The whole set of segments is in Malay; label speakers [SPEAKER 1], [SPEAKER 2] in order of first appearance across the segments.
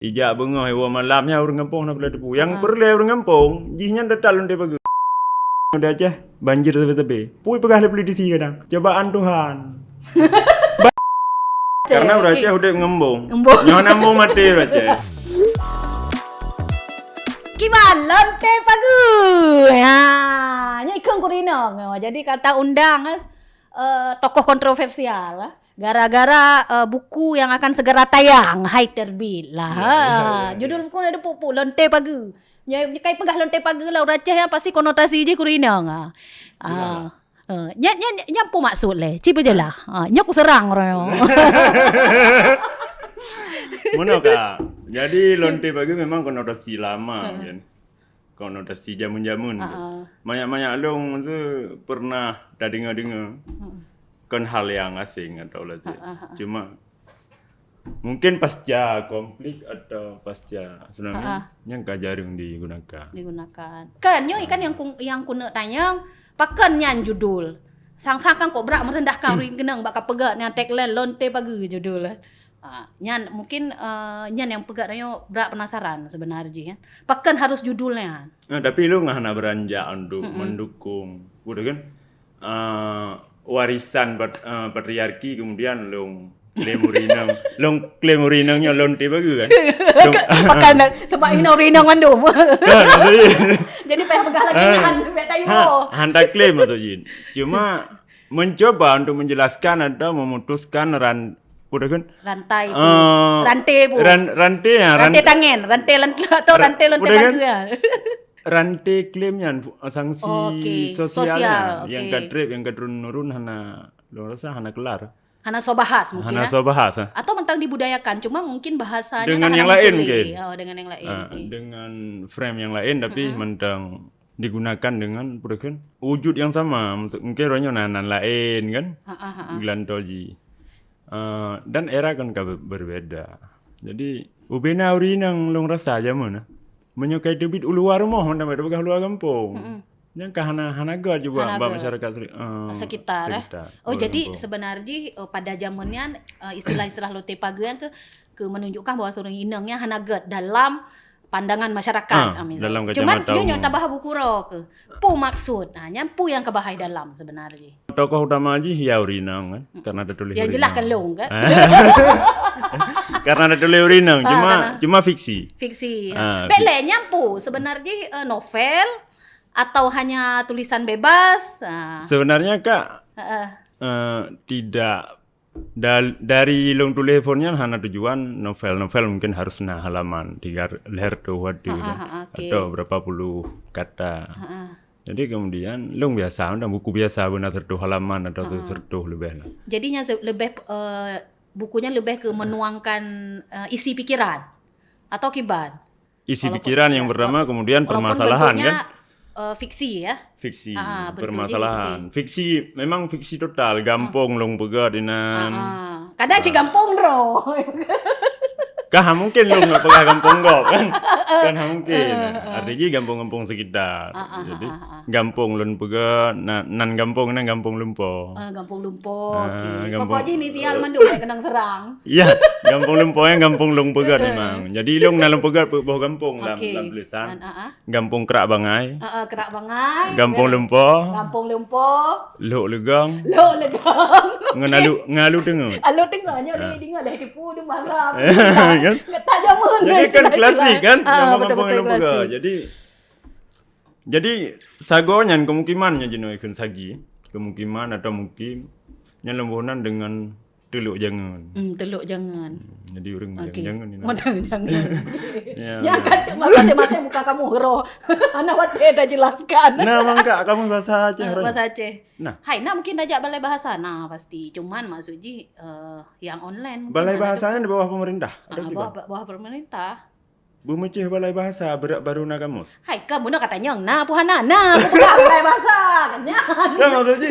[SPEAKER 1] Ijak bengah hewa malamnya orang kampung nak bela debu. Yang perle orang kampung, jihnya detal lonte pagi. Udah aja banjir tepi-tepi. Pui pegah beli di sini kadang. Cobaan Tuhan. Karena Raja udah ngembung. Nyawa nambung mati Raja.
[SPEAKER 2] Kiban lonte pagi. Ya, nya ikang kurina. Jadi kata undang tokoh kontroversial. Gara-gara buku yang akan segera tayang, hai terbit lah. Judul buku ada pupu lonte pagi. Nya kai pegah lonte pagi lah Raja yang pasti konotasi je kurina. Nya apa maksud le? Ciba je lah. Nya aku serang orang.
[SPEAKER 1] Mana kak? Jadi lonte pagi memang konotasi lama kan. Konotasi jamun-jamun. Banyak-banyak long tu pernah dah dengar-dengar. Kan hal yang asing atau lah. Cuma mungkin pasca konflik atau pasca tsunami yang jarang digunakan.
[SPEAKER 2] Kan nyo ikan yang kuna tanya pakan nyan judul. Sang-sang kok berak merendahkan ring kenang bak pegat yang tagline lonte pagi judul. Nyan mungkin nyan yang pegat nyo berak penasaran sebenarnya kan. Pakan harus judulnya.
[SPEAKER 1] Tapi lu nggak nak beranjak untuk mendukung, udah kan? Warisan patriarki kemudian long klemurinangnya lonte bagi kan.
[SPEAKER 2] Pakan sebab ino rinang mandum. Jadi payah pegang lagi kan payah tayo.
[SPEAKER 1] Hantar klaim atau jin. Cuma mencoba untuk menjelaskan atau memutuskan udah kan?
[SPEAKER 2] Rantai tangan, rantai atau rantai lonte bagi ya.
[SPEAKER 1] Rantai klaimnya sanksi sosialnya
[SPEAKER 2] okay.
[SPEAKER 1] yang kadrip yang kadrun-nurun hana lo rasa hana kelar.
[SPEAKER 2] Hana so bahas mungkin
[SPEAKER 1] Hana so bahas.
[SPEAKER 2] Atau mentang dibudayakan cuma mungkin bahasanya
[SPEAKER 1] dengan yang lain mungkin.
[SPEAKER 2] Dengan yang lain.
[SPEAKER 1] Dengan frame yang lain tapi mentang digunakan dengan kan wujud yang sama. Mungkin orangnya nanan lain kan. Glantoji. Dan era kan berbeda. Jadi ubena urinang long rasa aja mana. Menyukai debit uluar rumah mana ada bekas luar kampung. Yang hana gad juga mbak masyarakat
[SPEAKER 2] sekitar. Jadi sebenarnya pada zamannya istilah-istilah lonte pagi yang ke menunjukkan bahwa seorang inangnya hana gad dalam pandangan masyarakat.
[SPEAKER 1] Dalam
[SPEAKER 2] cuman nyo tabah buku ke pu maksud. Nyampu yang kebahai dalam sebenarnya.
[SPEAKER 1] Tokoh utama aja ya urinang kan karena ada tulis.
[SPEAKER 2] Ya jelas kan long kan.
[SPEAKER 1] Karena ada tulis urinang cuma fiksi.
[SPEAKER 2] Bele nyampu sebenarnya novel atau hanya tulisan bebas?
[SPEAKER 1] Sebenarnya Kak tidak dari long teleponnya hanya tujuan novel mungkin harus halaman 3 leher atau berapa puluh kata. Jadi kemudian long biasa buku biasa benar tertuh halaman atau tertuh lebih lah.
[SPEAKER 2] Jadinya lebih bukunya lebih ke menuangkan isi pikiran atau kiban.
[SPEAKER 1] Isi pikiran yang pertama kemudian permasalahan kan.
[SPEAKER 2] Fiksi ya.
[SPEAKER 1] Fiksi permasalahan. Fiksi memang fiksi total gampang long pegat dinan.
[SPEAKER 2] Kadang gampang bro.
[SPEAKER 1] Kah mungkin long nggak pegang gampang kan mungkin. Artinya gampang sekitar. Jadi gampang lon pegat nan gampang lumpo.
[SPEAKER 2] Gampang lumpo. Pokoknya ini tial mandung kenang serang.
[SPEAKER 1] Iya, gampang lumpo yang gampang long pegat memang. Jadi long nalong pegat bawah gampang dalam tulisan. Gampang kerak bangai. Gampang lumpo. Lok legang. Ngalu dengar.
[SPEAKER 2] Nya dengar dah tipu dia marah.
[SPEAKER 1] Kan?
[SPEAKER 2] Tak jaman.
[SPEAKER 1] Jadi kan klasik kan? Gampang pegat. Jadi sagonya kemungkinannya jenuh ikan sagi. Kemungkinan atau mungkin lembunan dengan teluk jangan. Jadi orang jangan ini.
[SPEAKER 2] Jangan. Ya kan macam muka kamu hero. Anak wate dah jelaskan.
[SPEAKER 1] Nah, mangka kamu bahasa Aceh.
[SPEAKER 2] Bahasa Aceh. Hai, mungkin ajak balai bahasa pasti. Cuman maksudnya yang online.
[SPEAKER 1] Balai bahasanya di bawah pemerintah.
[SPEAKER 2] Bawah pemerintah.
[SPEAKER 1] Bu Mecih balai bahasa baru nak kamus.
[SPEAKER 2] Hai, kamu nak katanya puhana balai bahasa kan.
[SPEAKER 1] Kan maksudnya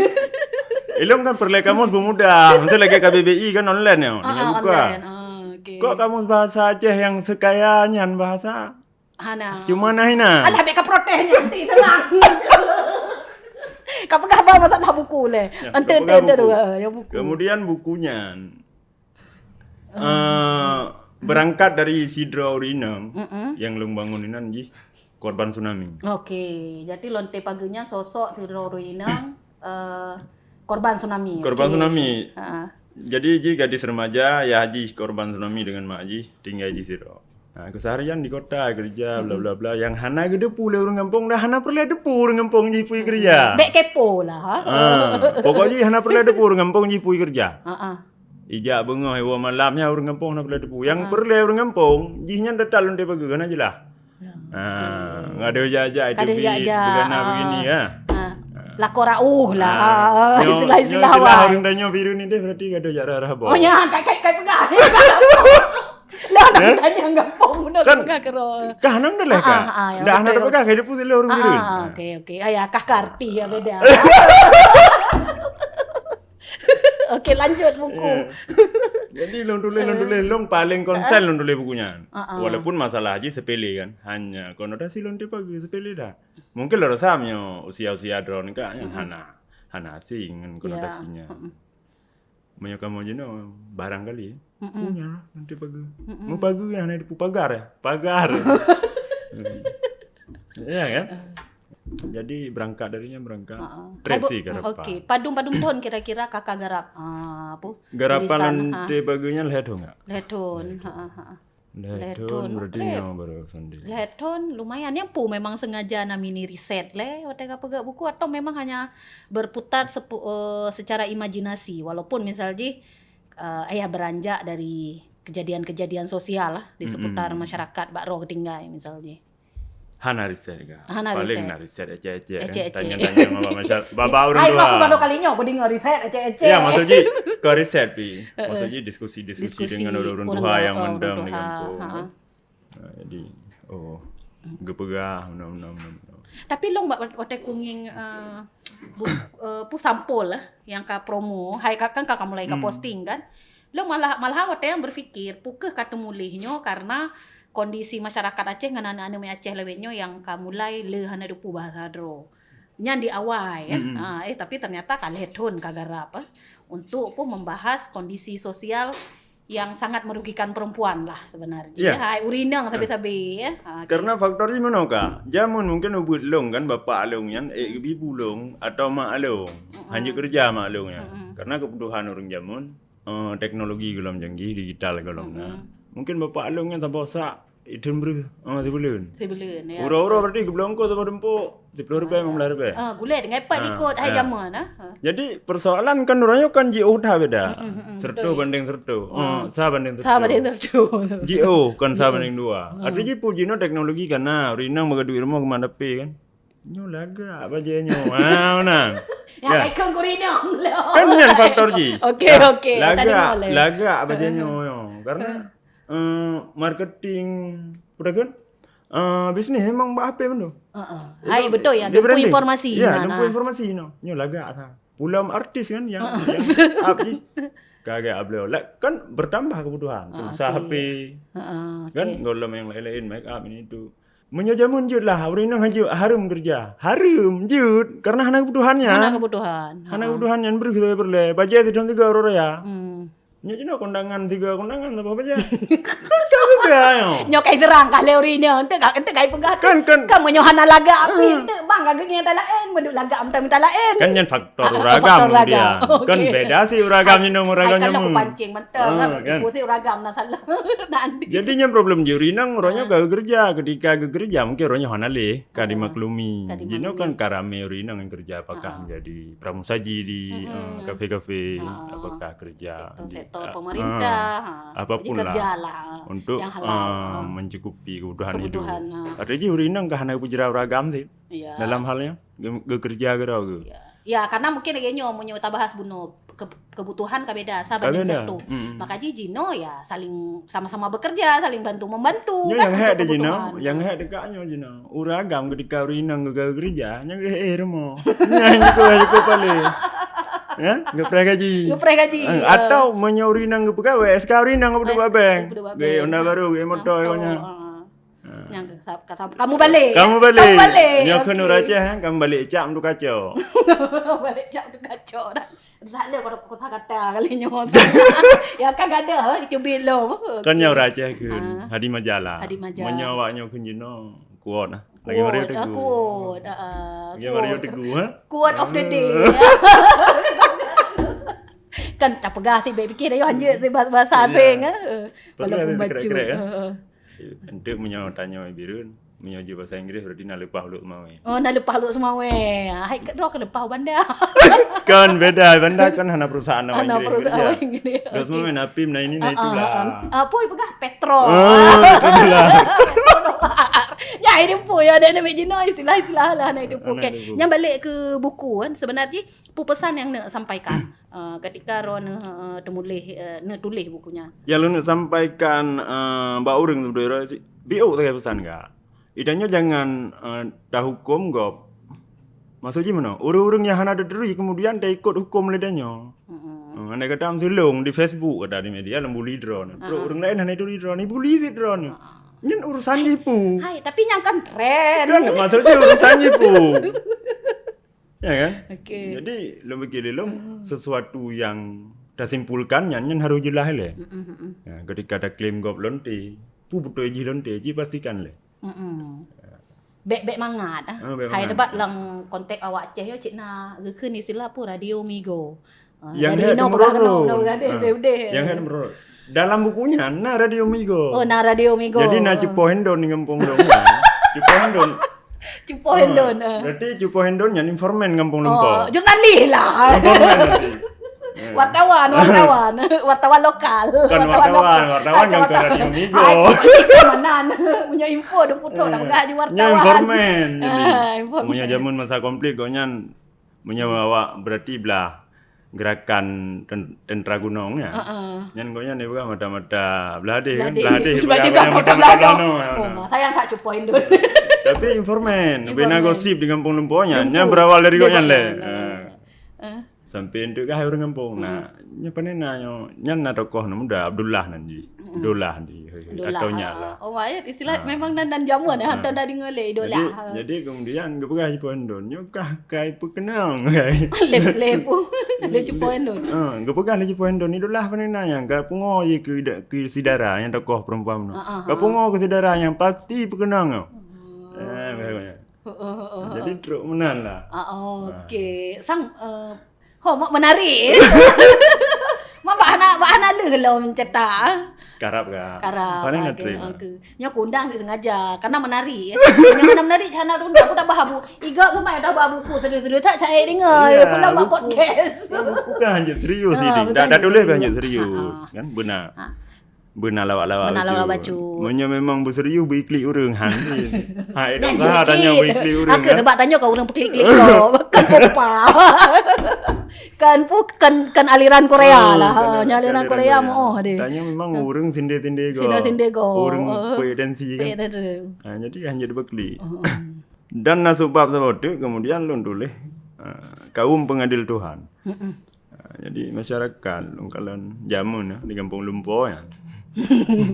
[SPEAKER 1] ilmu kan perle kamus mudah. Mesti lagi KBBI kan online ya. Dibuka. Kok kamus bahasa Aceh yang sekayanya bahasa? Cuma nahina.
[SPEAKER 2] Alah beka protesnya nanti tenang. Kau pegah bawa tak buku le. Ente ya buku.
[SPEAKER 1] Kemudian bukunya berangkat dari Sidra Urinang yang lung bangunan ji korban tsunami.
[SPEAKER 2] Oke, jadi Lonte Pagunya sosok Sidra Urinang korban tsunami.
[SPEAKER 1] Korban tsunami.
[SPEAKER 2] Heeh.
[SPEAKER 1] Jadi ji gadis remaja ya ji korban tsunami dengan mak ji tinggal di Sidra. Nah, keseharian di kota kerja bla bla bla yang hana gede pula orang kampung dah hana perlu ada pur kampung ji pui kerja.
[SPEAKER 2] Dek kepo lah.
[SPEAKER 1] Pokoknya hana perlu ada pur kampung ji pui kerja.
[SPEAKER 2] Heeh.
[SPEAKER 1] Ijak bengah hewa malamnya orang kampung hana perlu ada pur. Yang perlu orang kampung jinya datal Lonte Pagu kan aja lah. Enggak ada jajak itu begini ya.
[SPEAKER 2] Lakora lah. Istilah-istilah awal.
[SPEAKER 1] Orang danyo biru ni deh berarti gak ada jarah boh.
[SPEAKER 2] Oh ya, kai pegang. Lah nak tanya gampang benar pegang kero.
[SPEAKER 1] Kah nang dah kah? Dah nak pegang hidup putih orang biru.
[SPEAKER 2] Oke. Ayah kah karti ya beda. Oke, lanjut buku.
[SPEAKER 1] Jadi long tulis paling konsen long tulis bukunya. Walaupun masalah aja sepele kan, hanya konotasi Lonte Pagu sepele dah. Mungkin lo rasamnya usia-usia drone kan yang hana asing kan konotasinya. Banyak kamu aja no barang kali. Punya Lonte Pagu. Mau Pagu yang hana di pagar ya, pagar. Iya kan? Jadi berangkat trip sih garap.
[SPEAKER 2] Oke, padum tahun kira-kira kakak garap apa?
[SPEAKER 1] Garapan Lonte Pagunya lehton enggak?
[SPEAKER 2] Lehton,
[SPEAKER 1] Lehton berarti baru sendiri.
[SPEAKER 2] Lehton lumayan yang pu memang sengaja na mini riset waktu pegak buku atau memang hanya berputar secara imajinasi walaupun misalnya ayah beranjak dari kejadian-kejadian sosial lah di seputar masyarakat Bak Roh tinggal misalnya.
[SPEAKER 1] Hana riset ga. Paling na riset ece-ece. Tanya-tanya sama masyarakat. Baba orang tua.
[SPEAKER 2] Ai aku baru kalinya aku dengar riset ece-ece.
[SPEAKER 1] Ya maksudnya ke riset pi. Maksudnya diskusi dengan orang tua yang mendang di kampung. Nah, jadi gepegah menam.
[SPEAKER 2] Tapi lo waktu kunging pu sampul yang ka promo, hai kan kakak mulai ka posting kan. Lo malah waktu yang berpikir pukeh kata mulihnya karena kondisi masyarakat Aceh dengan anak-anak Aceh lewetnya yang mulai lehana dupu bahasa dro. Nya di awal ya. Tapi ternyata kalehton kagarap untuk membahas kondisi sosial yang sangat merugikan perempuan lah sebenarnya.
[SPEAKER 1] Yeah.
[SPEAKER 2] Hai urinang sabi-sabi ya.
[SPEAKER 1] Karena faktornya mana kak? Jamun mungkin ubud long kan bapak alung yan, ibu long atau mak alung. Hanya kerja mak alungnya. Karena kebutuhan orang jamun teknologi gelam canggih digital gelamnya. Mungkin bapak alung yang tambah sak itu ber sebulan ya. Ura-ura berarti geblongko tambah dempuk 10 rupiah 15 rupiah.
[SPEAKER 2] Gulet ngepek ikut hai jaman
[SPEAKER 1] Jadi persoalan kan orangnya kan JO dah beda. Serto banding serto. Sa banding serto. JO kan sa banding 2. Artinya pujino teknologi karena rinang baga duit rumah kemana pe kan. Nyo laga bajanya. Mana?
[SPEAKER 2] Ya ikut kurinang.
[SPEAKER 1] Kan yang faktor ji.
[SPEAKER 2] Oke.
[SPEAKER 1] Laga bajanya karena marketing kan bisnis emang apa benar.
[SPEAKER 2] Hai betul ya, dempu informasi.
[SPEAKER 1] Ya, dempu informasi no. Nyo laga asa. Pulam artis kan yang abdi kagak ableo. Kan bertambah kebutuhan. Pulsa HP. Kan golem yang lain-lain make up ini itu. Menyojamun jud lah, orang haju harum kerja. Harum jud karena hana kebutuhannya. Hana kebutuhannya berle. Baca itu dan 3 orang ya. Nya cina kondangan 3 kondangan apa aja. Kan udah yo.
[SPEAKER 2] Nyo kai terang kali urine ente kai pegat. Kan menyo hana laga api ente bang kagak yang talaen mendu laga am minta laen.
[SPEAKER 1] Kan yang faktor uragam dia. Kan beda sih uragamnya nang uragamnya.
[SPEAKER 2] Kan aku pancing menteng kan putih uragam na salah. Nanti.
[SPEAKER 1] Jadinya problem jurinang orangnya gak kerja ketika kerja mungkin orangnya hana le ka dimaklumi. Jino kan karame urinang yang kerja apakah menjadi pramusaji di kafe-kafe apakah kerja
[SPEAKER 2] sektor pemerintah,
[SPEAKER 1] apapun lah untuk mencukupi kebutuhan hidup. Artinya urinang ke hana pujera ragam sih dalam halnya kerja gitu.
[SPEAKER 2] Ya karena mungkin kayaknya mau nyata bahas bunuh kebutuhan kabeda sabanding satu. Maka Jino ya saling sama-sama bekerja, saling bantu-membantu
[SPEAKER 1] kan yang untuk kebutuhan. Yang dekatnya Jino. Uragam ketika urinang kerja, yang mo. Yang ko pale. Ya, ngepre gaji. Atau menyauri nang pegawai, SK rinang udah babeng. Ge onda baru ge moto nya.
[SPEAKER 2] Yang kamu balik.
[SPEAKER 1] Nyo kenu Aceh, kamu balik cak untuk kacau.
[SPEAKER 2] Balik cak untuk kacau dah. Tak ada kata-kata kalinya. Ya kan ada itu bilo.
[SPEAKER 1] Kan nyau raja keun hadi majalah.
[SPEAKER 2] Hadi majalah.
[SPEAKER 1] Menyawaknya keun jino kuat nah. Lagi Mario teguh.
[SPEAKER 2] Kuat.
[SPEAKER 1] Lagi Mario teguh ha.
[SPEAKER 2] Quote of the day. Kan tak pegah sih fikir ayo hanya bahasa asing walaupun baju.
[SPEAKER 1] Untuk menyaw tanya birun, menyaw bahasa Inggris berarti nak lepah lu mau.
[SPEAKER 2] Oh, nak lepah lu semua weh. Hai ro ke lepah banda.
[SPEAKER 1] Kan beda, banda kan hana perusahaan nama
[SPEAKER 2] Anak
[SPEAKER 1] Inggris.
[SPEAKER 2] perusahaan Inggris.
[SPEAKER 1] Terus mau main apim nah ini nah itulah.
[SPEAKER 2] Apa pegah Petro.
[SPEAKER 1] Itulah.
[SPEAKER 2] Ya ini pun ya ada nama jino istilah-istilah lah nak itu pun. Okay. Yang balik ke buku kan sebenarnya pesan yang nak sampaikan ketika ron tulis bukunya.
[SPEAKER 1] Ya lu nak sampaikan mbak urang tu daerah si. BO tak pesan enggak? Idanya jangan dah hukum gop. Maksudnya mana? Urang-urang yang hana ada diri kemudian dia ikut hukum ledanya. Anda kata am sulung di Facebook kata di media lembuli drone. Bro orang lain hana itu drone, ni buli si drone. Nyen urusan jipu.
[SPEAKER 2] Hai, tapi yang kan tren.
[SPEAKER 1] Kan maksudnya urusan jipu. Ya kan?
[SPEAKER 2] Okey.
[SPEAKER 1] Jadi lo begini lo sesuatu yang dah simpulkan nyen harus jelas le. Ya, ketika ada klaim gop lonte, pu betul ji lonte ji pastikan le.
[SPEAKER 2] Bek mangat Hai debat lang kontak awak ceh yo cik na ke ni sila pu radio Migo.
[SPEAKER 1] Yang
[SPEAKER 2] no
[SPEAKER 1] yang dalam bukunya na radio Migo.
[SPEAKER 2] Oh, na radio Migo.
[SPEAKER 1] Jadi na Cupo Hendon di kampung dong. Cupo Hendon.
[SPEAKER 2] Cupo Hendon.
[SPEAKER 1] Berarti Cupo Hendon yang informan kampung Lempo.
[SPEAKER 2] Oh, jurnalis lah. Wartawan lokal.
[SPEAKER 1] Kan wartawan yang ke radio Migo.
[SPEAKER 2] Manan punya info dong putok dah enggak di wartawan.
[SPEAKER 1] Nya informan.
[SPEAKER 2] Informan.
[SPEAKER 1] Punya zaman masa konflik gonyan punya bawa berarti belah gerakan tentara gunung ya. Nyan gonya ni bukan mata-mata belade kan belade mata-mata
[SPEAKER 2] oh, sayang tak cupoin dulu.
[SPEAKER 1] Tapi informan, bina gosip di kampung Lemponya. Nya berawal dari goyan le. Sampai itu kah orang kampung. Nah, nya panena nyan na tokoh muda Abdullah nanti. Abdullah nanti atau nyala.
[SPEAKER 2] Oh, ayat istilah memang dan jamuan ya hantar dari ngele idola.
[SPEAKER 1] Jadi kemudian gepegah Pondon nyokah kai pekenang.
[SPEAKER 2] Lepu. Le Pondon.
[SPEAKER 1] Gepegah le Pondon idolah panena yang ka pungo ye ke saudara yang tokoh perempuan. Ka pungo ke saudara yang pasti pekenang. Jadi truk menan lah.
[SPEAKER 2] Okey. Sang menarik. Mak bahana le lo mencetak.
[SPEAKER 1] Karap ka.
[SPEAKER 2] Paling terima. Nya kundang sengaja karena menarik. Yang menarik channel tu aku dah bahabu. Iga ke mai dah bahabu ku serius-serius tak cai dengar. Pulang buat podcast.
[SPEAKER 1] Bukan hanya serius ini. Dah tulis hanya serius kan benar. Benar lawak-lawak
[SPEAKER 2] baju.
[SPEAKER 1] Menyo memang berserius beriklik urang han. Hai dah tanya beriklik urang.
[SPEAKER 2] Aku sebab tanya kau urang beriklik kau. Kan kan aliran Korea lah. Aliran Korea mau deh.
[SPEAKER 1] Tanya memang urang sinde-sinde go.
[SPEAKER 2] Sinde go.
[SPEAKER 1] Urang pedensi kan. Jadi hanya beriklik. Dan nasib bab sebab kemudian lu tulis kaum pengadil Tuhan. Jadi masyarakat longkalan jamun di kampung Lempo ya.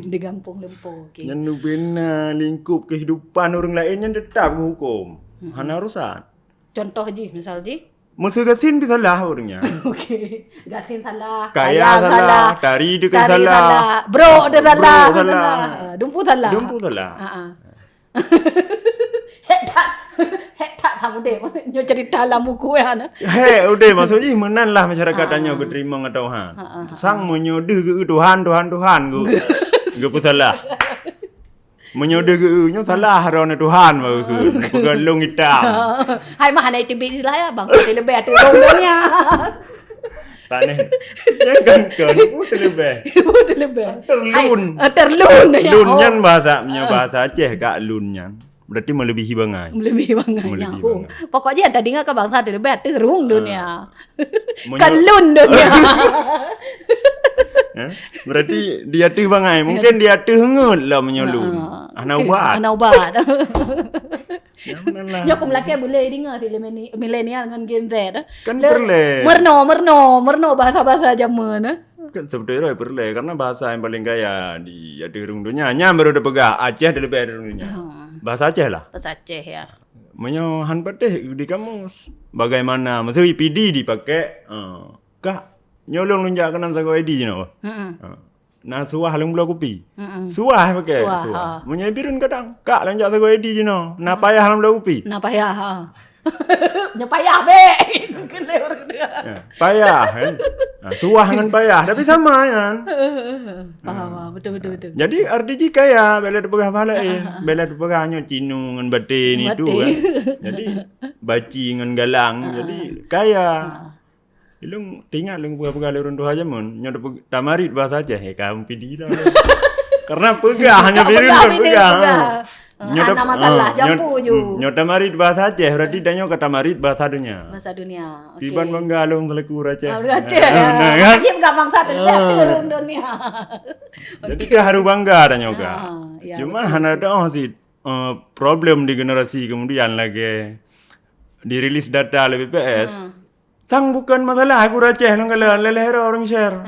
[SPEAKER 2] Di kampung Lempo. Okay.
[SPEAKER 1] Yang bina lingkup kehidupan orang lain yang tetap hukum. Hana urusan.
[SPEAKER 2] Contoh je, misal je.
[SPEAKER 1] Musuh gasin bisa salah orangnya.
[SPEAKER 2] Okey. Gasin salah.
[SPEAKER 1] Kaya salah. Tari dia salah.
[SPEAKER 2] Bro dia salah. Dumpu salah. Tak sama deh. Nyo cerita dalam buku ya.
[SPEAKER 1] Udah maksudnya menan lah masyarakat tanya ke terima dengan Tuhan. Sang menyodeh ke Tuhan gue. Gue pun salah. Menyodeh ke nyo salah rona Tuhan mau ke. Pegalung hitam.
[SPEAKER 2] Hai mah hanai tibi lah ya bang. Lebih ada rongnya.
[SPEAKER 1] Taneh. Jangan kan lebih. Terlun. Lun nyan bahasa Aceh kak lun nyan. Berarti melebihi bangai.
[SPEAKER 2] Pokoknya yang tadi ke bangsa dia lebih terung dunia. Kalun dunia.
[SPEAKER 1] Berarti dia tu bangai. Mungkin dia tu hengut lah menyolun. Ana ubat.
[SPEAKER 2] Nya aku melaki boleh dengar si milenial dengan Gen Z.
[SPEAKER 1] Kan boleh.
[SPEAKER 2] Merno bahasa-bahasa zaman.
[SPEAKER 1] Kan sebetulnya perlu karena bahasa yang paling kaya di rung dunia. Nya baru ada pegah Aceh ada lebih ada dunia. Bahasa Aceh lah.
[SPEAKER 2] Bahasa Aceh ya.
[SPEAKER 1] Menyo han pateh di kamus. Bagaimana? Maksudnya PD dipakai Kak, nyolong lunjak kanan sago ID je nak. Nah suah lang belah kopi. Suah pakai. Suah. Menyebirun kadang. Kak lunjak sago ID je nak. Nah payah lang belah kopi.
[SPEAKER 2] Nah payah. Nya payah be.
[SPEAKER 1] Payah kan. Suah dengan payah tapi sama kan.
[SPEAKER 2] Faham, betul.
[SPEAKER 1] Jadi RDG kaya bela depegah balain. Bela depegah nyo cinu ngan batin itu kan. Jadi baci ngan galang jadi kaya. Ilung tinggal lung pegah lurun doha jamun nyo tamarit bahasa Aceh kamu pidi lah. Karena pegah hanya birun pegah.
[SPEAKER 2] Ada masalah jampu ju.
[SPEAKER 1] Nyo tamarit bahasa Aceh berarti danyo kata tamarit bahasa dunia.
[SPEAKER 2] Bahasa dunia. Okey.
[SPEAKER 1] Tiban menggalung telekur Aceh.
[SPEAKER 2] Aceh. Aceh enggak bangsa turun dunia.
[SPEAKER 1] Jadi haru bangga danyo ka. Cuma hana dah sih problem di generasi kemudian lagi dirilis data oleh BPS. Sang bukan masalah aku Aceh nang lelehero orang share.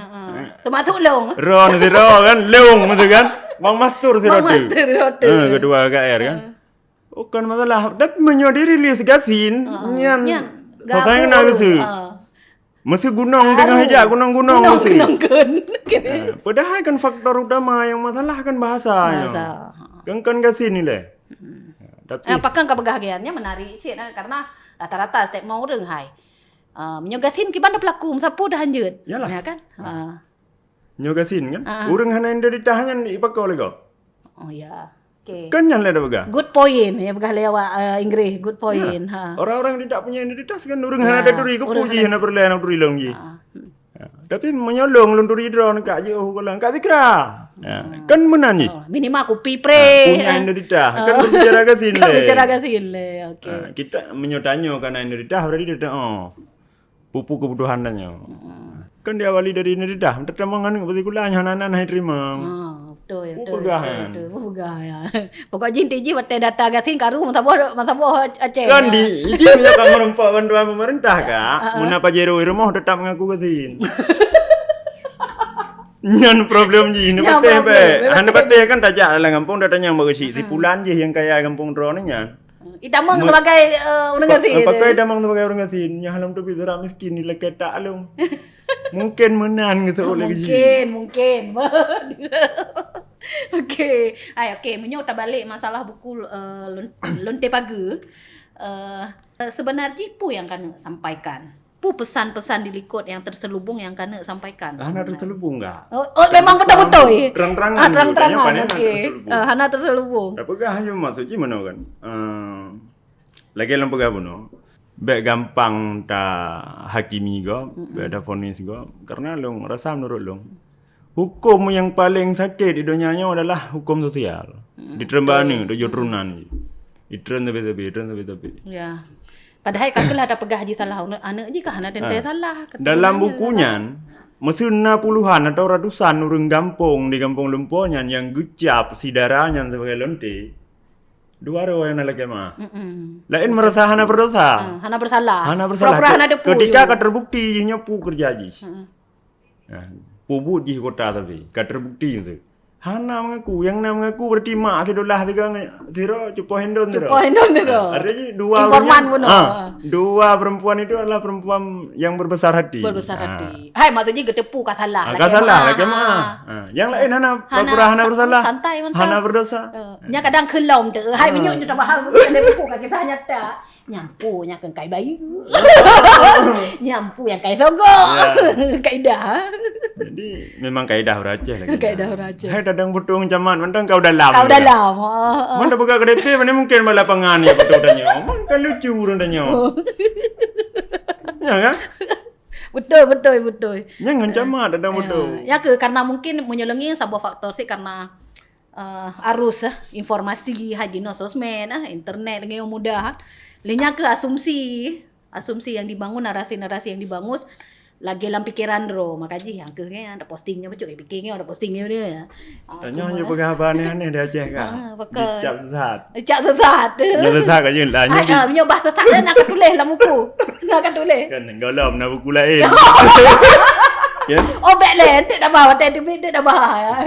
[SPEAKER 2] Termasuk long.
[SPEAKER 1] Ron kan leung betul kan? Bang Mastur kedua KR kan. Bukan masalah. Tapi menyodiri rilis gasin. Nyan. Katanya kena gitu. Mesti gunung dengan hijau, gunung mesti. Padahal kan faktor utama yang masalah kan bahasa. Kan gasin ni leh.
[SPEAKER 2] Tapi apakah kebahagiaannya menarik cik karena rata-rata setiap mau orang hai. Menyogasin kiban pelaku sapu dah hanjut.
[SPEAKER 1] Ya
[SPEAKER 2] kan?
[SPEAKER 1] Nyogasin kan? Urang hana yang dari tahangan ipakau lagi kau.
[SPEAKER 2] Oh ya. Okay.
[SPEAKER 1] Kan yang lain dah
[SPEAKER 2] good point ya begah lewat Inggris good point.
[SPEAKER 1] Orang-orang tidak punya identitas kan urang hana ada duri ku puji hana perlu hana duri long ji. Tapi menyolong lun duri drone kak je kalau kak dikira. Kan menan ni.
[SPEAKER 2] Minimal aku pipre.
[SPEAKER 1] Punya identitas. Kan bicara gasin le.
[SPEAKER 2] Bicara gasin le. Okey.
[SPEAKER 1] Kita menyotanyo karena identitas berarti dia pupu kebutuhan danyo. Kan diawali dari identitas. Tetap mangan partikulanya anak-anak hai terima.
[SPEAKER 2] Betul. Pegah ya. Pokok jin tiji wate data gasin karu masa boh Aceh.
[SPEAKER 1] Kan di izin ya kan merempak bantuan pemerintah kak. Mun apa jero rumah tetap mengaku gasin. Nyan problem ji ni pateh be. Hana pateh kan tajak dalam kampung datanya yang berisi. Tipulan je yang kaya kampung drone nya.
[SPEAKER 2] Idamang sebagai orang gasin.
[SPEAKER 1] Pakai damang sebagai orang gasin. Nya halam tu bisa miskin ni lek tak alung. Mungkin menan gitu lagi.
[SPEAKER 2] Mungkin. Okey. Okey, menyota balik masalah buku Lonte Pagu. Sebenarnya pu yang kan sampaikan. Pu pesan-pesan di likut yang terselubung yang kan sampaikan.
[SPEAKER 1] Hana terselubung enggak?
[SPEAKER 2] Oh, memang betul-betul.
[SPEAKER 1] Terang-terangan.
[SPEAKER 2] Terang-terangan. Okey. Hana terselubung.
[SPEAKER 1] Apa gah hanya maksud je mana kan? Lagi dalam pegah buno. Baik gampang ta hakimi go, ada vonis go. Karena long rasa menurut long. Hukum yang paling sakit di dunia nya adalah hukum sosial. Di Trembani, di Jotrunan. Di tapi.
[SPEAKER 2] Ya. Padahal kalau ada pegah haji salah anak je kah ada salah.
[SPEAKER 1] Dalam bukunya mesin puluhan atau ratusan orang kampung di kampung Lemponya yang gecap sidaranya sebagai lonte. Dua orang yang lagi mah. Lain merasa hana berdosa.
[SPEAKER 2] Hana bersalah.
[SPEAKER 1] Ketika terbukti nyopu kerja ji. Pubu di kota tapi terbukti itu. Hana mengaku, yang nama mengaku berarti mak sedolah tiga tiro cupo hendon tiro. Artinya dua
[SPEAKER 2] informan pun.
[SPEAKER 1] Dua perempuan itu adalah perempuan yang berbesar hati.
[SPEAKER 2] Hati. Hai maksudnya getepu ka salah.
[SPEAKER 1] Ka salah lagi mah. Yang lain hana bersalah.
[SPEAKER 2] Santai mantap.
[SPEAKER 1] Hana berdosa.
[SPEAKER 2] Nya kadang kelom tu. Hai minyak tu bahar ada buku ka kita nyata. Nyampu nya kai bayi. Nyampu yang kai sogok. Kaidah.
[SPEAKER 1] Jadi memang kaidah orang Aceh lagi.
[SPEAKER 2] Kaidah orang Aceh.
[SPEAKER 1] Hai dadang putung camat mentang kau dalam.
[SPEAKER 2] Mana
[SPEAKER 1] buka KDP mana mungkin balapangan ya betul danyo. Kan lucu orang danyo. Ya kan?
[SPEAKER 2] Betul.
[SPEAKER 1] Jangan camat dadang putung.
[SPEAKER 2] Ya ke karena mungkin menyelungi sebuah faktor sih karena arus informasi haji no sosmed internet dengan mudah. Linya ke asumsi yang dibangun, narasi-narasi yang dibangun lagi dalam pikiran ro makanya yang ke ada postingnya betul pikirnya ada postingnya dia.
[SPEAKER 1] Hanya penggabaran aneh di Aceh kan. Dicap sesat. Nya sesat kan je lah.
[SPEAKER 2] Nya bahasa sesat nak tulis dalam buku. Nak tulis.
[SPEAKER 1] Kan galam nak buku lain.
[SPEAKER 2] Oh back lain tak bawa tak dah bahaya.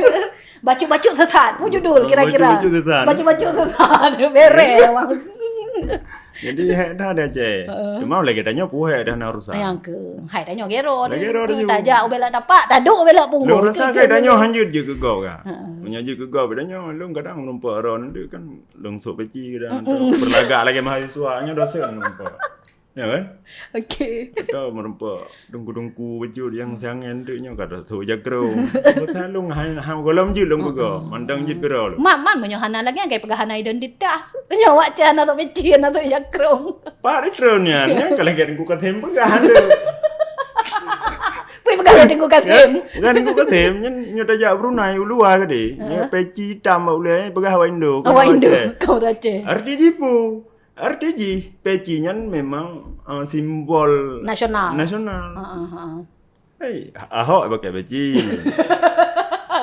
[SPEAKER 2] Baca-baca sesat. Mu judul kira-kira. Baca-baca sesat. Beres.
[SPEAKER 1] Jadi dah ada je. Cuma lagi tanya puhe dah na rusak.
[SPEAKER 2] Yang ke, hai tanya gero.
[SPEAKER 1] Dah gero dah juga.
[SPEAKER 2] Tak jak bela dapat, tak duk bela punggung.
[SPEAKER 1] Lu rasa kai tanya hanjut je ke kau kan. Punya je ke kau tanya lu kadang nampak ron dia kan lengsuk peci kadang berlagak lagi mahasiswanya dosen nampak. Ya kan?
[SPEAKER 2] Okey.
[SPEAKER 1] Atau merempak dengku-dengku baju yang sangan tu nya kata tu jakro. Betul lu hai golam je lu ke mandang je gero lu.
[SPEAKER 2] Man menyo hana lagi yang kai pegahana identitas. Nyo wak cana tu peci na tu jakrong.
[SPEAKER 1] Pak retronnya nya kalau kan ku katem pegahan tu.
[SPEAKER 2] Pui pegahana tengku kasem.
[SPEAKER 1] Bukan ku katem nya tajak Brunei ulua ke de. Nya peci hitam ulai pegah Indo.
[SPEAKER 2] Indo kau race.
[SPEAKER 1] Arti jipu. RTG, pecinya memang simbol
[SPEAKER 2] Nasional.
[SPEAKER 1] Hei, Ahok pakai peci.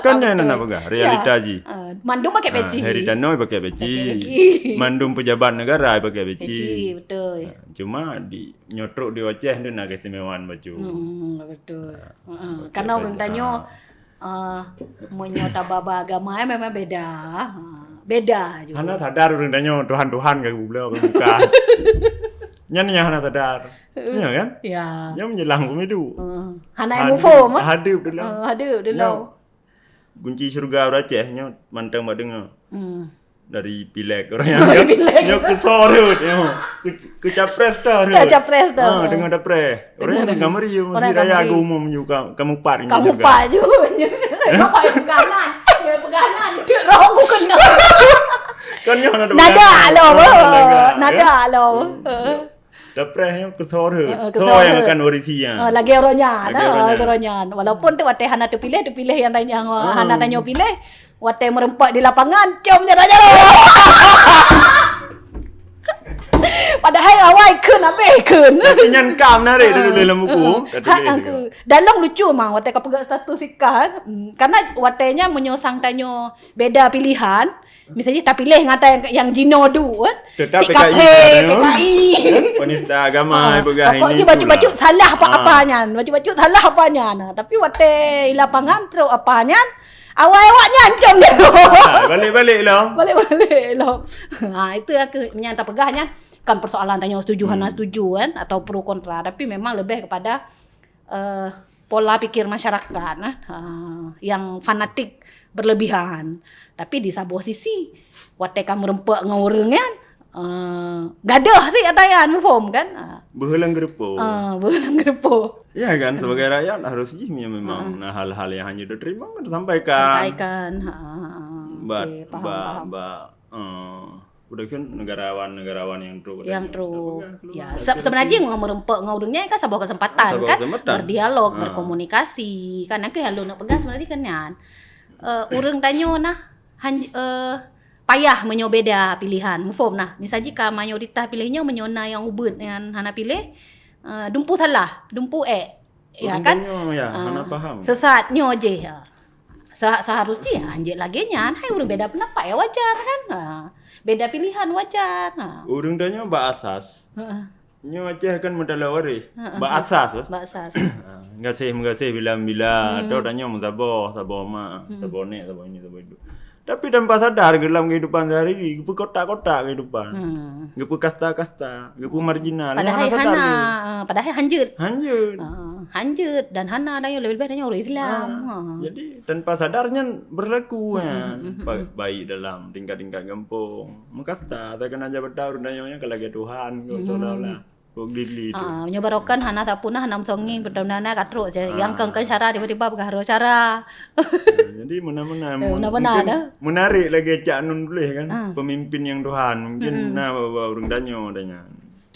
[SPEAKER 1] Kan yang nak pakai realita ji.
[SPEAKER 2] Mandum pakai peci.
[SPEAKER 1] Heri Danoi pakai peci. Mandum pejabat negara pakai peci.
[SPEAKER 2] Peci, betul.
[SPEAKER 1] Cuma di nyotrok di Aceh tu nak keistimewaan baju.
[SPEAKER 2] Betul. Karena orang tanya menyota baba agama memang beda. Beda juga.
[SPEAKER 1] Hana sadar orang tanya Tuhan-Tuhan ke beliau bukan. Nyan hana sadar. Iya kan?
[SPEAKER 2] Ya.
[SPEAKER 1] Nya menjelang pemilu.
[SPEAKER 2] Hana yang mufo mah.
[SPEAKER 1] Hadir dalam.
[SPEAKER 2] Hadir dalam.
[SPEAKER 1] Kunci surga Aceh nya mantang mak dengar. Dari Pileg orang yang kesor ke capres dah.
[SPEAKER 2] Capres dah.
[SPEAKER 1] Dengar dapre. Orang yang ngamari mesti raya umum juga kamu par
[SPEAKER 2] kamu par juga. Bapak pegangan. Ya pegangan. Roh aku kena.
[SPEAKER 1] Kan nya
[SPEAKER 2] nada lo.
[SPEAKER 1] Dapre yang kesor. So yang akan orisia.
[SPEAKER 2] Lagi orangnya, orangnya. Walaupun tu wate hana tu pilih yang tanya hana tanya pilih. Wate merempak di lapangan, comnya tanya lo. Padahal awal kun apa kun.
[SPEAKER 1] Tapi nyan kam nare dulu dalam buku.
[SPEAKER 2] Dalam lucu mang wate ka pegang status ikan. Karena watenya menyosang tanyo beda pilihan. Misalnya tak pilih ngata yang Jino du kan.
[SPEAKER 1] Tetap
[SPEAKER 2] PKI.
[SPEAKER 1] Penista agama pegang ini.
[SPEAKER 2] Pokoknya baju-baju salah apa-apanya. Baju-baju salah apanya. Tapi wate lapangan terus apanya. Awal-awalnya ancam dia.
[SPEAKER 1] Balik-balik lah.
[SPEAKER 2] Balik-balik lah. Itu yang menyantap pegahnya. Kan persoalan tanya setuju hana setuju kan. Atau pro kontra. Tapi memang lebih kepada pola pikir masyarakat. Yang fanatik berlebihan. Tapi di sebuah sisi. Wate kamu rempak dengan orang kan. Gadah sih ada yang faham kan.
[SPEAKER 1] Berhalang gerepo.
[SPEAKER 2] Berhalang gerepo.
[SPEAKER 1] Ya kan sebagai rakyat harus memang hal-hal yang hanya diterima sampaikan. Udah kan negarawan yang true.
[SPEAKER 2] Ya, sebenarnya ngomong rempek ngurungnya kan sebuah kesempatan kan berdialog, berkomunikasi. Karena yang lu nak pegang sebenarnya kan yan. Urang tanya nah payah menyobeda pilihan. Mufom nah, misalnya jika mayoritas pilihnya menyona yang ubud yang hana pilih, dumpu salah, dumpu ya kan?
[SPEAKER 1] Hana paham.
[SPEAKER 2] Sesatnya je. Seharusnya ya anjir lagi nyan, hai urang beda pendapat ya wajar kan? Beda pilihan wajar.
[SPEAKER 1] Urang tanya ba asas. Nyo Aceh kan medalawari. Ba asas.
[SPEAKER 2] Ba asas.
[SPEAKER 1] Ngasih bila-bila atau tanya musabah, sabah mak, sabah ni, sabah ini, sabah itu. Tapi tanpa sadar dalam kehidupan sehari-hari, gepu kotak-kotak kehidupan. Gepu kasta-kasta, gepu marginal.
[SPEAKER 2] Padahal hanjut. Hanjut dan hana ada yang lebih banyak orang Islam.
[SPEAKER 1] Jadi tanpa sadarnya berlaku baik dalam tingkat-tingkat kampung. Mengkasta, saya kena jabat tahu danyanya kalau ke Tuhan, saudara. Gili tu.
[SPEAKER 2] Menyebarokan hana tapuna hanam songi berdana katruk yang kengken cara tiba-tiba bergaharo cara.
[SPEAKER 1] Jadi mana-mana ada. Menarik lagi Cak Nun boleh kan. Pemimpin yang Tuhan mungkin bawa urang danya.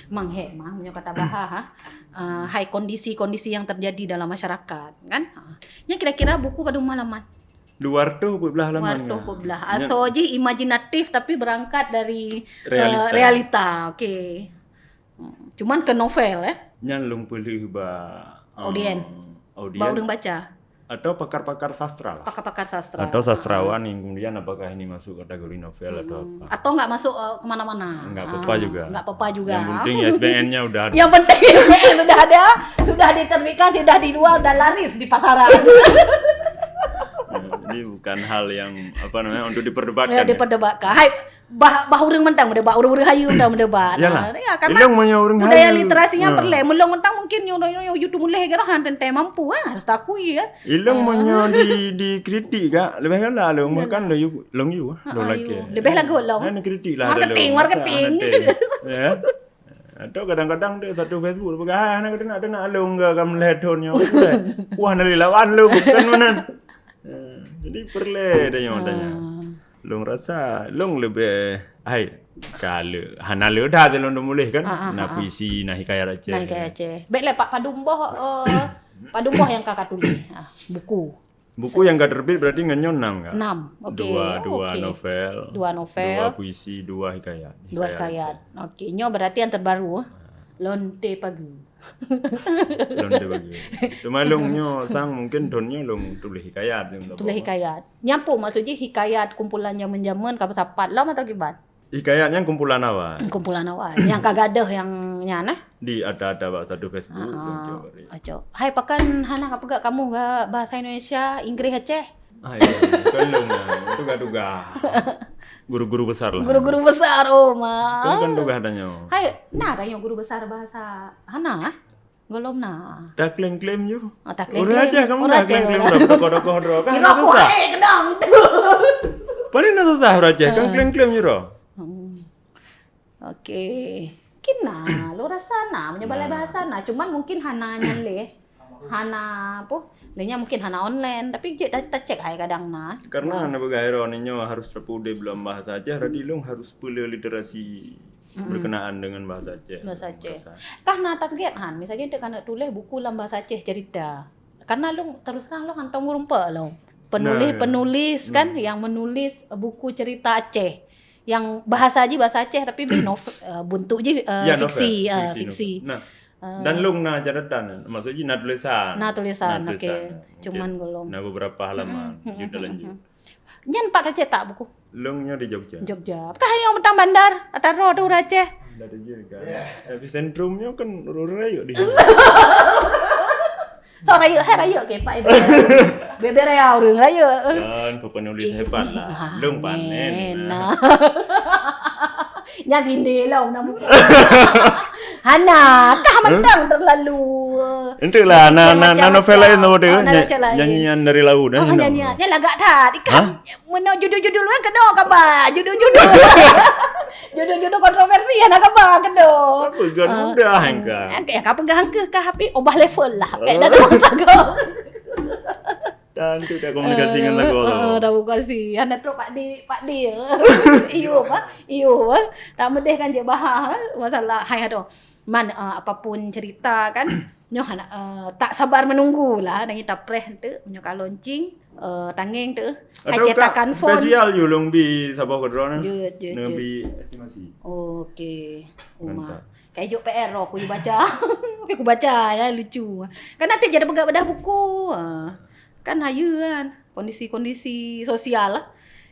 [SPEAKER 2] Mang kata bahah hai kondisi-kondisi yang terjadi dalam masyarakat kan. Nya kira-kira buku pada malaman.
[SPEAKER 1] Luar tu belah halaman.
[SPEAKER 2] Asoji imajinatif tapi berangkat dari realita. Okey. Cuman ke novel
[SPEAKER 1] Nyan lung pelih
[SPEAKER 2] audien. Ba urang baca.
[SPEAKER 1] Atau pakar-pakar sastra lah.
[SPEAKER 2] Pakar-pakar sastra.
[SPEAKER 1] Atau sastrawan yang kemudian apakah ini masuk kategori novel atau apa.
[SPEAKER 2] Atau enggak masuk kemana-mana.
[SPEAKER 1] Enggak apa-apa juga.
[SPEAKER 2] Enggak apa-apa juga.
[SPEAKER 1] Yang penting SBN-nya udah ada.
[SPEAKER 2] Yang penting SBN sudah ada, sudah diterbitkan, sudah dijual dan laris di pasaran.
[SPEAKER 1] Jadi Jadi bukan hal yang untuk diperdebatkan.
[SPEAKER 2] Ya, diperdebatkan. Hai, bah urang mentang mendebat, urang hayu mentang mendebat.
[SPEAKER 1] Yalah.
[SPEAKER 2] Ya, karena
[SPEAKER 1] Ilong punya urang
[SPEAKER 2] budaya
[SPEAKER 1] hayu.
[SPEAKER 2] literasinya perle. Melong mentang mungkin yo YouTube mulai gerahan tentang mampu harus takui ya.
[SPEAKER 1] Ilong punya di kritik kak. Lebih kan lah long makan long you lagi.
[SPEAKER 2] Lebih lagu long.
[SPEAKER 1] Nah, kritik lah.
[SPEAKER 2] Marketing.
[SPEAKER 1] Ya. Atau kadang-kadang dia satu Facebook pegang nak long ke kam letonnya. Wah nali lawan lu bukan menan. Jadi perle dia yang tanya. Long rasa long lebih kalau hana le dah dia long mulai kan. Nak puisi, nak hikayat Aceh.
[SPEAKER 2] Nah, kayak Aceh. Baiklah Pak Padumboh yang kakak tulis. Buku.
[SPEAKER 1] Buku yang gak terbit berarti ngenyon 6 kan?
[SPEAKER 2] 6. Okey.
[SPEAKER 1] Dua novel.
[SPEAKER 2] 2
[SPEAKER 1] puisi, 2 hikayat.
[SPEAKER 2] 2 hikayat. Okey, nyo berarti yang terbaru. Lonte Pagi.
[SPEAKER 1] Lonte Pagi. Cuma longnya sang mungkin donnya long tulis hikayat.
[SPEAKER 2] Tulis hikayat. Nyampu maksudnya hikayat kumpulan zaman-zaman kapal sapat lam atau gimana?
[SPEAKER 1] Hikayatnya kumpulan awal.
[SPEAKER 2] Kumpulan awal. Yang kagadah yang nyana.
[SPEAKER 1] Di ada satu Facebook.
[SPEAKER 2] Aco. Hai pakan hana kapega kamu bahasa Indonesia, Inggris Aceh.
[SPEAKER 1] Kan long itu duga. Guru-guru besar lah.
[SPEAKER 2] Guru-guru besar ma.
[SPEAKER 1] Kan duga adanya.
[SPEAKER 2] Hai, nah tanya guru besar bahasa hana. Golom na.
[SPEAKER 1] Tak klaim-klaim ju.
[SPEAKER 2] Tak klaim.
[SPEAKER 1] Orang aja kamu dah klaim-klaim kodok-kodok kan
[SPEAKER 2] susah. Kedang tu.
[SPEAKER 1] Paling susah orang aja kan klaim-klaim ju.
[SPEAKER 2] Okey. Kina lo rasa menyebalai bahasa cuman mungkin hana nyale. Hana lenya mungkin hana online tapi tak cek hai kadang
[SPEAKER 1] karena hana begairo ninyo harus terpude belum bahasa Aceh radi long harus pula literasi berkenaan dengan bahasa Aceh.
[SPEAKER 2] Bahasa Aceh. Karena target misalnya dia kana tulis buku dalam bahasa Aceh cerita. Karena lu terus terang lu hantong rumpa lo. Penulis kan yang menulis buku cerita Aceh. Yang bahasa Aceh tapi bentuk je fiksi.
[SPEAKER 1] Nah, dan lung catatan maksudnya tulisan.
[SPEAKER 2] Okey. Cuman belum.
[SPEAKER 1] Nah beberapa halaman juta lanjut.
[SPEAKER 2] Nyan Pak cetak buku.
[SPEAKER 1] Lungnya di Jogja.
[SPEAKER 2] Kah yang mentang bandar atau tu Aceh.
[SPEAKER 1] Dari juga. Epicentrumnya kan rurayo di.
[SPEAKER 2] So rayo ke Pak ibu. Beber ya urang rayo.
[SPEAKER 1] Dan penulis hebat lah. Lung panen.
[SPEAKER 2] Nyan tindih lah nama. Hana, kah mentang terlalu.
[SPEAKER 1] Entahlah, novel lain tu nyanyian dari laut.
[SPEAKER 2] Nyanyian, dia lagak dah. Ikan, mana judul-judul kan kena kabar. Judul-judul. Judul-judul kontroversi yang nak kabar kena.
[SPEAKER 1] Apa gan mudah engkau?
[SPEAKER 2] Yang kau pegang ke HP obah level lah. Kayak dah ada masa kau.
[SPEAKER 1] Dan tu dah komunikasi dengan lagu tu.
[SPEAKER 2] Dah komunikasi. Anak terus Pak Dir. Iyo. Tak medeh kan je bahas masalah hai aduh. Apapun cerita kan nyo tak sabar menunggu lah dan kita preh tu nyo ka launching tangeng tu cetakan phone
[SPEAKER 1] spesial you long bi sabah kodron
[SPEAKER 2] je
[SPEAKER 1] nabi estimasi.
[SPEAKER 2] Okey Uma kayak juk PR aku baca tapi aku baca ya lucu kan nanti jadi bedah buku kan hayu kan kondisi sosial lah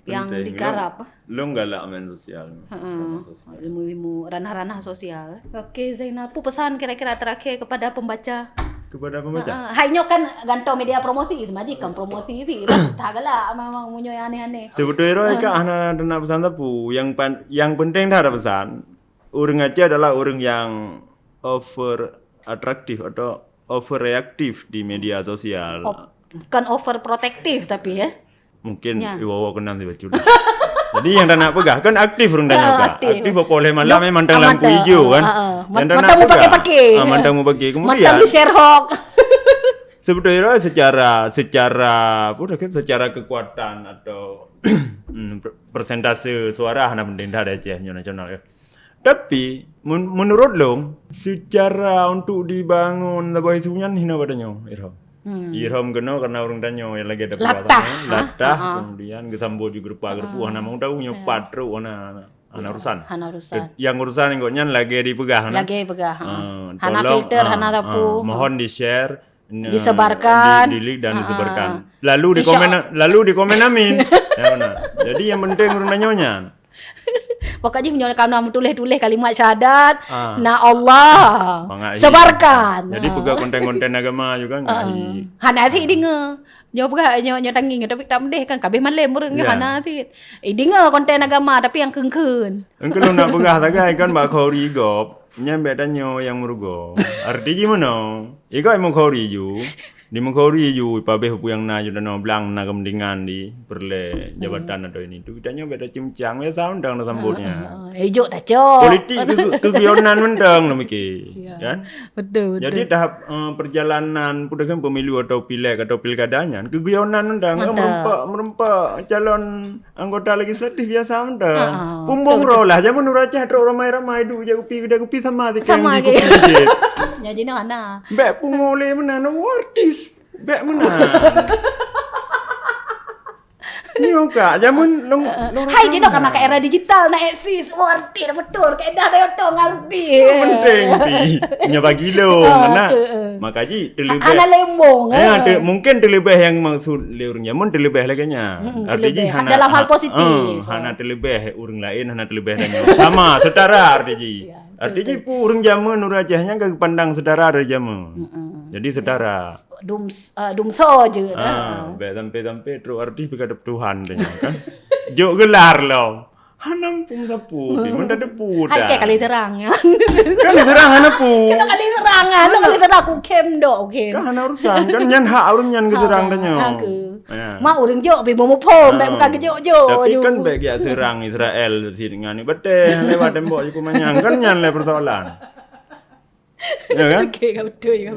[SPEAKER 2] yang digarap.
[SPEAKER 1] Long galak main sosial.
[SPEAKER 2] Ilmu ranah-ranah sosial. Okey Zainal, pesan kira-kira terakhir kepada pembaca. Hanya kan gantau media promosi, majikan promosi sih. Tak galak memang munyo yang aneh-aneh.
[SPEAKER 1] Sebetulnya kak ana ada pesan tapu yang penting dah ada pesan. Orang Aceh adalah orang yang over atraktif atau over reaktif di media sosial.
[SPEAKER 2] Bukan over protektif tapi ya.
[SPEAKER 1] Mungkin iwawa kenal tiba cuda. Jadi yang tak nak pegah kan aktif orang dah nyata. Aktif boleh malam mantang lampu hijau kan.
[SPEAKER 2] Mantang mu pakai.
[SPEAKER 1] Mantang mu pakai. Kemudian
[SPEAKER 2] mantang di share hoax.
[SPEAKER 1] Sebetulnya secara kekuatan atau persentase suara hana penting dah ada Aceh nasional ya. Tapi menurut long secara untuk dibangun sebuah sunyian hina padanya Irham. Irham kena karena orang tanya yang lagi ada latah kemudian kesambo di grup hana mau tahu nyopat terus hana urusan. Yang urusan yang lagi dipegang.
[SPEAKER 2] Hana filter, hana tapu.
[SPEAKER 1] Mohon di-share,
[SPEAKER 2] disebarkan,
[SPEAKER 1] di-like dan disebarkan. Lalu di komen amin. Ya benar. Jadi yang penting orang nanya.
[SPEAKER 2] Pokoknya menyono kana tulis-tulis kalimat syahadat.
[SPEAKER 1] Ah.
[SPEAKER 2] Na Allah.
[SPEAKER 1] Pangai.
[SPEAKER 2] Sebarkan.
[SPEAKER 1] Jadi pegah konten-konten agama juga ngai.
[SPEAKER 2] Hana thi dengar. Nyo pegah nyo tangi tapi tak mendeh kan kabeh malam murung
[SPEAKER 1] Ya.
[SPEAKER 2] hana thi. Dengar konten agama tapi yang keun-keun.
[SPEAKER 1] Engkau lu nak pegah tagai kan bak khori gop. Nyambe danyo yang murugo. Arti gimana? Iko emang khori ju. Di mengkori ju pabe hu yang na ju dano blang na kemendingan di perle jabatan atau ini tu kitanya beda cimcang ya soundang na sambutnya.
[SPEAKER 2] Ijo dah cok.
[SPEAKER 1] Politik keguyonan mendang na miki.
[SPEAKER 2] Ya.
[SPEAKER 1] Kan?
[SPEAKER 2] Betul.
[SPEAKER 1] Jadi tahap perjalanan pudakan pemilu atau pileg atau pilkadanya keguyonan mendang merempak calon anggota legislatif biasa mendang. Pumbong rolah jaman nuracah tro ramai-ramai du ja kupi sama di
[SPEAKER 2] Sama
[SPEAKER 1] kupi.
[SPEAKER 2] Ya jadi ana.
[SPEAKER 1] Bek pungole menan artis. Bek menan. Ni oka jamun long
[SPEAKER 2] Hai jadi karena ke era digital na eksis warti betul kayak dah ada to ngerti.
[SPEAKER 1] penting ti. Nya bagi lo mana. Makaji terlebih.
[SPEAKER 2] Ana lembong.
[SPEAKER 1] Mungkin terlebih yang maksud urang jamun terlebih lagi nya. Artinya
[SPEAKER 2] dalam hal positif.
[SPEAKER 1] Hana terlebih urang lain hana terlebih dan sama setara artinya. Artinya pu urang jamun nurajahnya ke pandang setara dari jamun. Jadi setara.
[SPEAKER 2] Dumso je.
[SPEAKER 1] Be sampai terus arti berkadap Tuhan dia kan. Jok gelar lo. Hanam pun sapu, mana ada pu
[SPEAKER 2] Hai kayak kali terang.
[SPEAKER 1] Kan serang hana pu.
[SPEAKER 2] Kita kali terangan, lo kali terang aku kem do kem.
[SPEAKER 1] Kan hana urusan kan nyan hak urang nyan ke serang danyo.
[SPEAKER 2] Mak urang jo be momo pom, be muka ke jo.
[SPEAKER 1] Tapi kan baik ya serang Israel sih dengan ni bete lewat tembok iku manyang kan nyan le persoalan. Ya kan?
[SPEAKER 2] Okey, betul.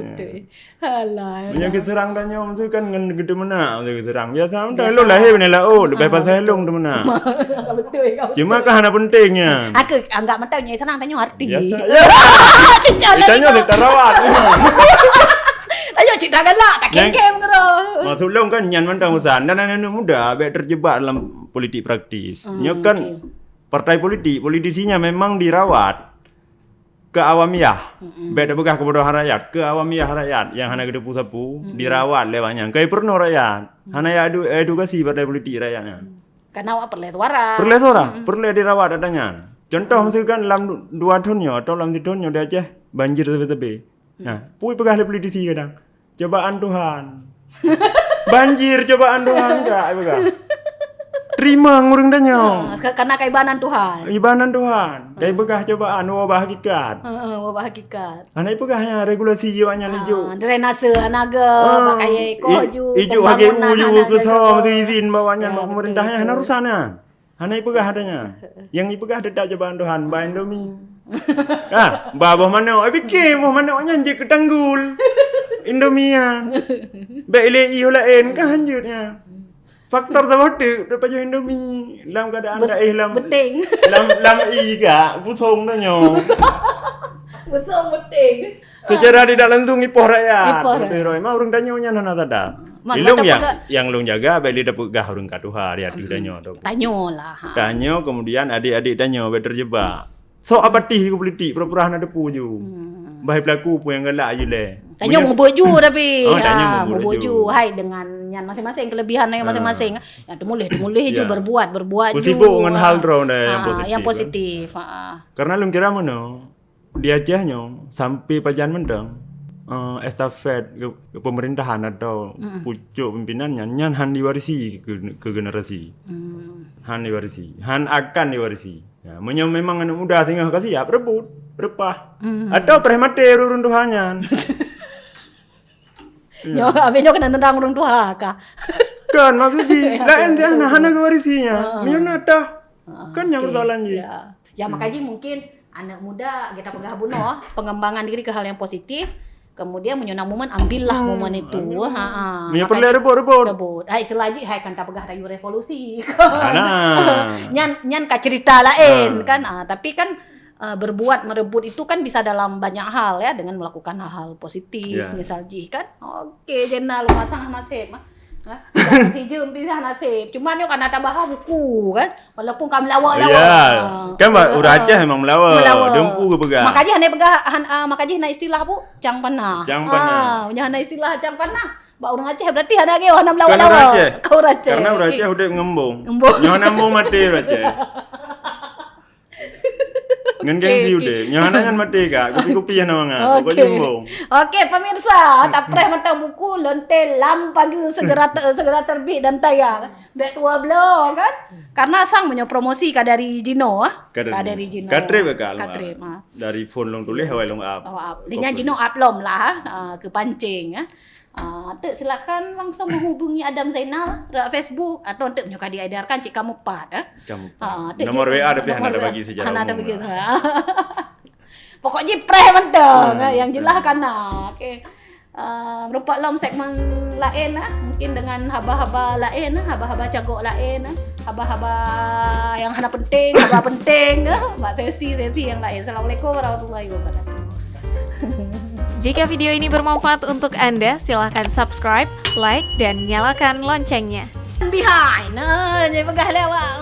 [SPEAKER 2] Alah.
[SPEAKER 1] Punya keserang danyo mesti kan ngan gede mana mesti keserang. Biasa dah lo lahir ni lah lebih pasal helong tu mana.
[SPEAKER 2] Betul.
[SPEAKER 1] Cuma kan hana pentingnya.
[SPEAKER 2] Aku anggap mentang nyai senang tanya arti.
[SPEAKER 1] Biasa. Ya. Ditanya di tarawat.
[SPEAKER 2] Ayo cerita galak tak kem kero.
[SPEAKER 1] Masuk long kan nyan mentang usaha dan anak muda be terjebak dalam politik praktis. Nya kan partai politik, politisinya memang dirawat ke awamiyah. Beda begah kebodohan rakyat, ke awamiyah rakyat yang hana gede sapu dirawat lewatnya. Kai perno rakyat. Hana ya edukasi partai politik rakyatnya.
[SPEAKER 2] Karena awak perle suara.
[SPEAKER 1] Perle suara, perle dirawat adanya. Contoh misalkan dalam 2 tahunnya atau dalam 3 tahunnya di Aceh banjir tebe-tebe. Nah, pui pegah politisi kadang. Cobaan Tuhan. Banjir cobaan Tuhan enggak pegah. Terima ngurung danyo.
[SPEAKER 2] Karena kaibanan Tuhan.
[SPEAKER 1] Ibanan Tuhan. Dai begah cobaan wabah hakikat.
[SPEAKER 2] Wabah hakikat.
[SPEAKER 1] Ana pegahnya regulasi jiwanya hijau.
[SPEAKER 2] Drainase anaga pakai koju.
[SPEAKER 1] Hijau hage uju ke so mesti izin bawanya pemerintahnya hana rusana. Hana pegah adanya. Yang ipegah dedak cobaan Tuhan ba Indomie. Babah mana? Fikir mau mana nyanjik ke tanggul. Indomian. Ba ilei lain kan hanjutnya. Faktor terbatik daripada Indomie dalam keadaan dah lam
[SPEAKER 2] beting.
[SPEAKER 1] lam iga pusong dah nyo.
[SPEAKER 2] Betul beting.
[SPEAKER 1] Secara tidak langsung ipoh rakyat. Pero emang urang danyo nya nana tada. Ilung yang lung jaga beli dapat gah urang katuha dia danyo tu.
[SPEAKER 2] Tanyo lah.
[SPEAKER 1] Tanyo kemudian adik-adik danyo terjebak. So apatih ke politik pura-pura hana depu ju. Bahai pelaku pun yang galak je le.
[SPEAKER 2] Tanyo mau boju tapi.
[SPEAKER 1] Tanyo mau
[SPEAKER 2] boju. Hai dengan yang masing-masing kelebihan yang masing-masing. Yang demulih je berbuat ju.
[SPEAKER 1] Sibuk dengan hal drone yang
[SPEAKER 2] positif.
[SPEAKER 1] Karena lung kira mana dia Acehnya sampai pajan mendang estafet ke pemerintahan atau pucuk pimpinannya nyan han diwarisi ke generasi. Han diwarisi. Han akan diwarisi. Ya, memang anak muda sehingga kasih siap rebut, berpah. Atau premate urun Tuhannya.
[SPEAKER 2] Nyo abis nyo kena tentang urun Tuhan kah?
[SPEAKER 1] Kan maksudnya lain dia hana kewarisinya. Nyo nada. Kan yang persoalan je.
[SPEAKER 2] Ya makanya mungkin anak muda kita pegah bunuh pengembangan diri ke hal yang positif. Kemudian menyona momen ambillah momen itu.
[SPEAKER 1] Punya perlu rebut.
[SPEAKER 2] Hai selagi hai kan tak pegah rayu revolusi. Nyan ka cerita lain kan. Tapi kan berbuat merebut itu kan bisa dalam banyak hal ya dengan melakukan hal-hal positif misalnya kan. Oke, jenal masang nasib mah. Hijau bisa nasib. Cuma ni kan ada bahas buku kan. Walaupun kami lawak.
[SPEAKER 1] Kan urang Aceh memang melawak. Dempu ke pegang.
[SPEAKER 2] Makanya hanya pegang makanya hanya istilah bu cang panah. Punya hanya istilah cang panah. Ba urang Aceh berarti hanya ge hana melawak-lawak. Kau Aceh.
[SPEAKER 1] Karena urang Aceh udah ngembung. Nyo nambung mati urang Aceh. Ngan geng view deh. Nyana kan merdeka, kopi-kopi yang nama
[SPEAKER 2] Oke. Oke, pemirsa, Tapres mentang buku Lonte Lam Pagi segera terbit dan tayang. Bet 12 kan? Karena sang promosi dari Jino dari Jino.
[SPEAKER 1] Katre bekal.
[SPEAKER 2] Katre.
[SPEAKER 1] Dari phone long tulis hawai long up.
[SPEAKER 2] Linya Jino uplom lah ke pancing. Tek silakan langsung menghubungi Adam Zainal di Facebook atau untuk nyoka diedarkan cik kamu pat.
[SPEAKER 1] Nomor WA tapi hana ada bagi sejarah.
[SPEAKER 2] Hana ada begitu. Pokoknya pre mentang yang jelas kana. Okey. Merupakan dalam segmen lain mungkin dengan haba-haba lain, haba-haba cagok lain, haba-haba yang hana penting, haba penting, mbak sesi yang lain. Assalamualaikum warahmatullahi wabarakatuh.
[SPEAKER 3] Jika video ini bermanfaat untuk Anda, silahkan subscribe, like, dan nyalakan loncengnya.
[SPEAKER 2] Behind, jadi pegah lewat.